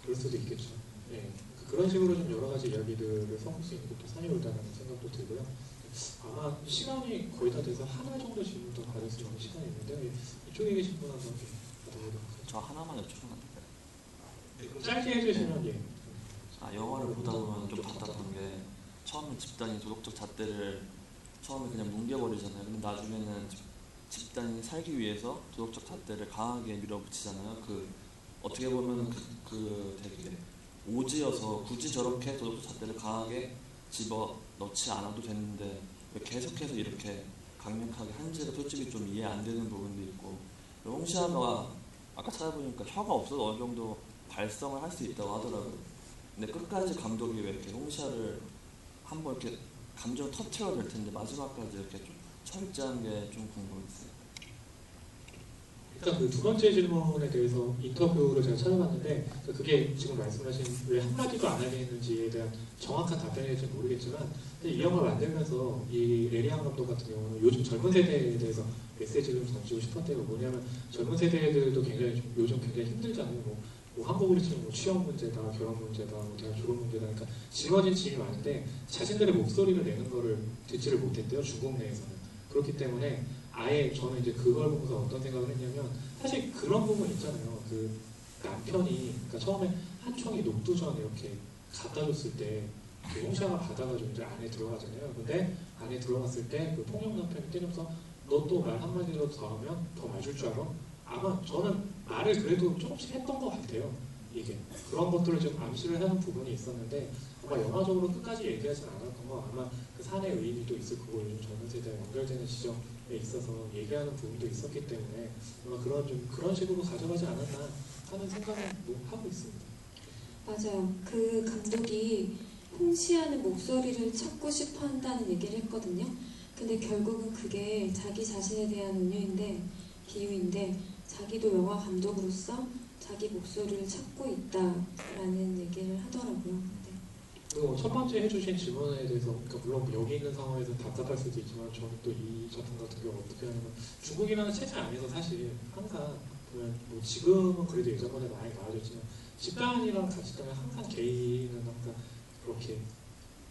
그럴 수도 있겠죠. 예. 그런 식으로 좀 여러 가지 이야기들을 섞을 수 있는 것도 산이 올다는 생각도 들고요. 아마 시간이 거의 다 돼서 하나 정도 질문 더 받을 수 있는 시간이 있는데 이쪽에 계신 분 한번 받아보도록 하겠습니다. 저 하나만 여쭤보면 그럼 짧게 해주시면 예. 영화를 보다 보면 좀 답답한 게 처음에 집단이 도덕적 잣대를 처음에 그냥 뭉개버리잖아요. 근데 나중에는 집단이 살기 위해서 도덕적 잣대를 강하게 밀어붙이잖아요. 그 어떻게 보면 그 되게 오지여서 굳이 저렇게 도덕적 잣대를 강하게 집어넣지 않아도 되는데 왜 계속해서 이렇게 강력하게 한지가 솔직히 좀 이해 안 되는 부분도 있고 홍시아가 아까 찾아보니까 혀가 없어도 어느 정도 발성을 할 수 있다고 하더라고요. 근데 끝까지 감독이 왜 이렇게 홍시아를 한번 이렇게 감정을 터트려야 될 텐데 마지막까지 이렇게 좀 철저한 게 좀 궁금했어요. 일단 그 두 번째 질문에 대해서 인터뷰를 제가 찾아봤는데 그게 지금 말씀하신 왜 한마디도 안 하게 했는지에 대한 정확한 답변일지 모르겠지만 근데 이 영화 만들면서 이 레리안 감독 같은 경우는 요즘 젊은 세대에 대해서 메시지를 좀 던지고 싶었대요. 뭐냐면 젊은 세대들도 굉장히 좀 요즘 굉장히 힘들잖아요. 뭐 한국으로 치면 뭐 취업 문제다, 결혼 문제다, 뭐 대학 졸업 문제다. 그러니까 짊어진 짐이 많은데 자신들의 목소리를 내는 거를 듣지를 못했대요. 중국 내에서는. 그렇기 때문에 아예 저는 이제 그걸 보면서 어떤 생각을 했냐면 사실 그런 부분 있잖아요. 그 남편이 그러니까 처음에 한총이 녹두전 이렇게 갖다 줬을 때 그 홍시아가 받아가지고 이제 안에 들어가잖아요. 근데 안에 들어갔을 때 그 폭력 남편이 때려서 너 또 말 한마디로 더 하면 더 맞을 줄 알아? 아마 저는 말을 그래도 조금씩 했던 것 같아요. 이게 그런 것들을 좀 암시를 하는 부분이 있었는데 아마 영화적으로 끝까지 얘기하진 않았던 거 아마 그 산의 의미도 있을 거고 요즘 젊은 세대와 연결되는 지점에 있어서 얘기하는 부분도 있었기 때문에 아마 그런 식으로 가져가지 않았나 하는 생각을 뭐 하고 있습니다. 맞아요. 그 감독이 홍시아는 목소리를 찾고 싶어 한다는 얘기를 했거든요. 근데 결국은 그게 자기 자신에 대한 기유인데 자기도 영화 감독으로서 자기 목소리를 찾고 있다라는 얘기를 하더라고요. 네. 그리고 첫 번째 해주신 질문에 대해서, 그러니까 물론 여기 있는 상황에서 답답할 수도 있지만 저는 또 이 작품 같은 경우 어떻게 하냐면 중국이라는 체제 안에서 사실 항상 보면 뭐 지금은 그래도 예전보다 많이 나아졌지만 집단이랑 같이 있다면 항상 개인은 항상 그렇게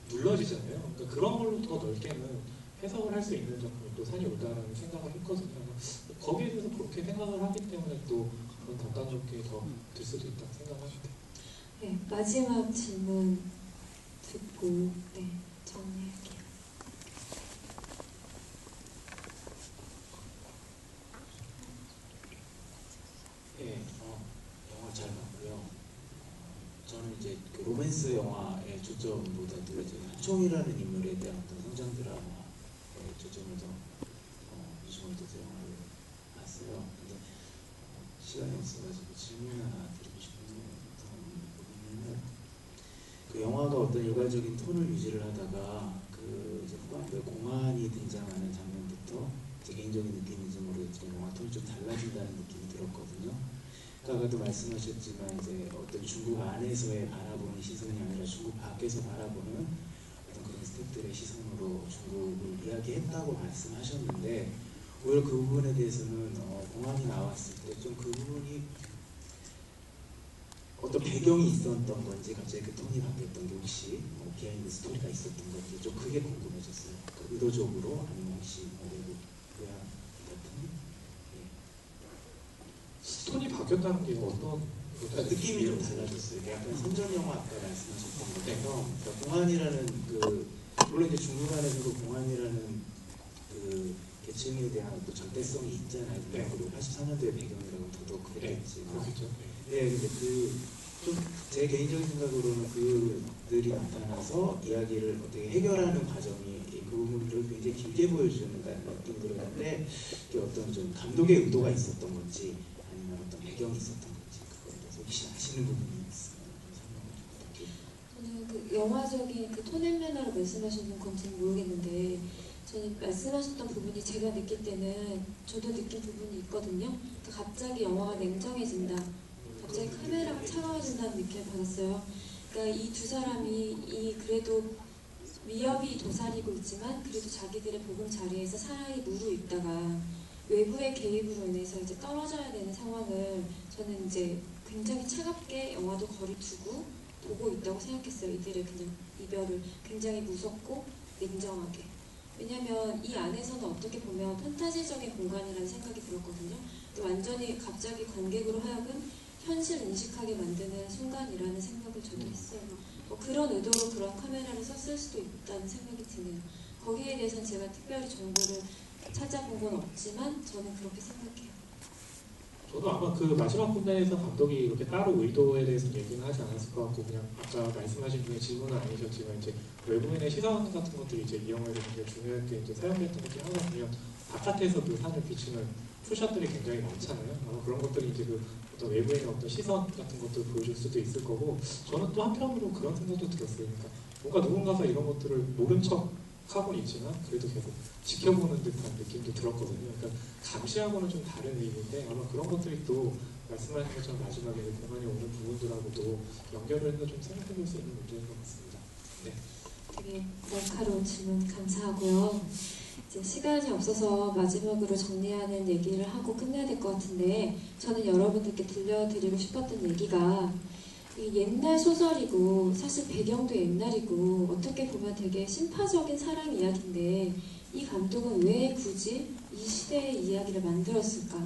눌러지잖아요. 그러니까 그런 걸로 더 넓게는 해석을 할 수 있는 작품이 또 산이 올다라는 생각을 했거든요. 거기에 대해서 그렇게 생각을 하기 때문에 또 그런 단단적이 더 될 수도 있다고 생각합니다. 네, 마지막 질문 듣고 네, 정리할게요. 예, 영화 잘 봤고요. 저는 이제 그 로맨스 영화의 초점보다도 이제 한총이라는 인물에 대한 어떤 성장 드라마에 초점을 더 유심을 둬서 영화를 봤어요. 근데 시간이 없어가지고 질문 하나 드리고 싶은 부분은 그 영화가 어떤 일괄적인 톤을 유지를 하다가 그 이제 후반부에 공안이 등장하는 장면부터 제 개인적인 느낌인지 모르겠지만 영화 톤이 좀 달라진다는 느낌이 들었거든요. 아까도 말씀하셨지만 이제 어떤 중국 안에서의 바라보는 시선이 아니라 중국 밖에서 바라보는 어떤 그런 스태프들의 시선으로 중국을 이야기했다고 말씀하셨는데 오히려 그 부분에 대해서는 공안이 나왔을 때 좀 그 부분이 어떤 배경이 있었던 건지 갑자기 그 톤이 바뀌었던 게 혹시 비하인드 스토리가 있었던 건지 좀 그게 궁금해졌어요. 그러니까 의도적으로 아니면 혹시 외부 의학 같은 톤이 바뀌었다는 게 어떤 느낌이 좀 달라졌어요. 이게 약간 선전 영화 아까 말씀하셨던 것처럼 그러니까 공안이라는 그 물론 이제 중국 안에서도 공안이라는 그 계층에 대한 또 절대성이 있잖아요. 네. 그리고 84년도의 배경이라고 더더욱 그랬지. 그렇겠죠. 네, 근데 그 좀 제 개인적인 생각으로는 그들이 나타나서 이야기를 어떻게 해결하는 과정이 그 부분들을 굉장히 길게 보여주는 느낌이 들었는데 이게 어떤 좀 감독의 의도가 있었던 건지 아니면 어떤 배경이 있었던 건지 그거에 대해서 혹시 아시는 부분이 있으면 좀 설명을 좀 부탁드립니다. 저는 그 영화적인 그 톤앤 매너를 말씀하시는 건지는 모르겠는데 저는 말씀하셨던 부분이 제가 느낄 때는 저도 느낀 부분이 있거든요. 그러니까 갑자기 영화가 냉정해진다. 갑자기 카메라가 차가워진다는 느낌을 받았어요. 그러니까 이 두 사람이 그래도 위협이 도사리고 있지만 그래도 자기들의 보금 자리에서 사랑이 무르익다가 외부의 개입으로 인해서 이제 떨어져야 되는 상황을 저는 이제 굉장히 차갑게 영화도 거리 두고 보고 있다고 생각했어요. 이들의 그냥 이별을 굉장히 무섭고 냉정하게. 왜냐면 이 안에서는 어떻게 보면 판타지적인 공간이라는 생각이 들었거든요. 근데 완전히 갑자기 관객으로 하여금 현실 인식하게 만드는 순간이라는 생각을 저도 했어요. 그런 의도로 그런 카메라를 썼을 수도 있다는 생각이 드네요. 거기에 대해서는 제가 특별히 정보를 찾아본 건 없지만 저는 그렇게 생각해요. 저도 아마 그 마지막 부분에서 감독이 이렇게 따로 의도에 대해서 얘기는 하지 않았을 것 같고 그냥 아까 말씀하신 중에 질문은 아니셨지만 이제 외부인의 시선 같은 것들이 이제 이 영화에서 굉장히 중요하게 이제 사용됐던 것들이 항상 보면 바깥에서 그 산을 비추는 풀샷들이 굉장히 많잖아요. 아마 그런 것들이 이제 그 어떤 외부인의 어떤 시선 같은 것들을 보여줄 수도 있을 거고 저는 또 한편으로 그런 생각도 들었어요. 그러니까 뭔가 누군가가 이런 것들을 모른 척 하고는 있지만 그래도 계속 지켜보는 듯한 느낌도 들었거든요. 그러니까 감시하고는 좀 다른 의미인데 아마 그런 것들이 또 말씀하신 것처럼 마지막에 공간에 오는 부분들하고도 연결을 해서 좀 생각해 볼 수 있는 문제인 것 같습니다. 네. 되게 날카로운 질문 감사하고요. 이제 시간이 없어서 마지막으로 정리하는 얘기를 하고 끝내야 될 것 같은데 저는 여러분들께 들려드리고 싶었던 얘기가 이 옛날 소설이고 사실 배경도 옛날이고 어떻게 보면 되게 신파적인 사랑 이야기인데 이 감독은 왜 굳이 이 시대의 이야기를 만들었을까?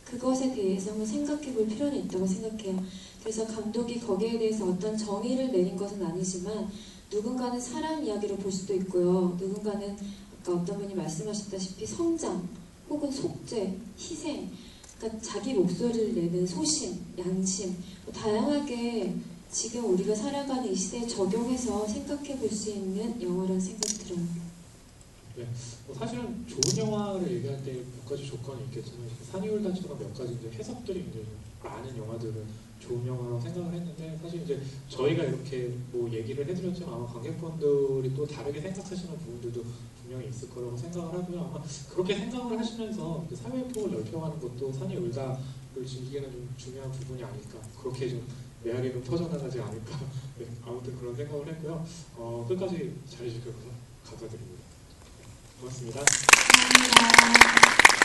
그것에 대해서 한번 생각해 볼 필요는 있다고 생각해요. 그래서 감독이 거기에 대해서 어떤 정의를 내린 것은 아니지만 누군가는 사랑 이야기로 볼 수도 있고요. 누군가는 아까 어떤 분이 말씀하셨다시피 성장 혹은 속죄, 희생 그러니까 자기 목소리를 내는 소신, 양심 다양하게 지금 우리가 살아가는 이 시대에 적용해서 생각해 볼 수 있는 영화라는 생각이 들어요. 네. 사실은 좋은 영화를 얘기할 때 몇 가지 조건이 있겠지만 산이울다처럼 몇 가지 이제 해석들이 굉장히 많은 영화들은 좋은 영화라고 생각을 했는데 사실 이제 저희가 이렇게 뭐 얘기를 해드렸지만 아마 관객분들이 또 다르게 생각하시는 부분들도 분명히 있을 거라고 생각을 하고요. 아마 그렇게 생각을 하시면서 그 사회의 폭을 넓혀가는 것도 산이 울다를 즐기기에는 좀 중요한 부분이 아닐까. 그렇게 좀 매력이 좀 퍼져나가지 않을까. 네, 아무튼 그런 생각을 했고요. 끝까지 잘해주셔서 감사드립니다. 고맙습니다. 감사합니다.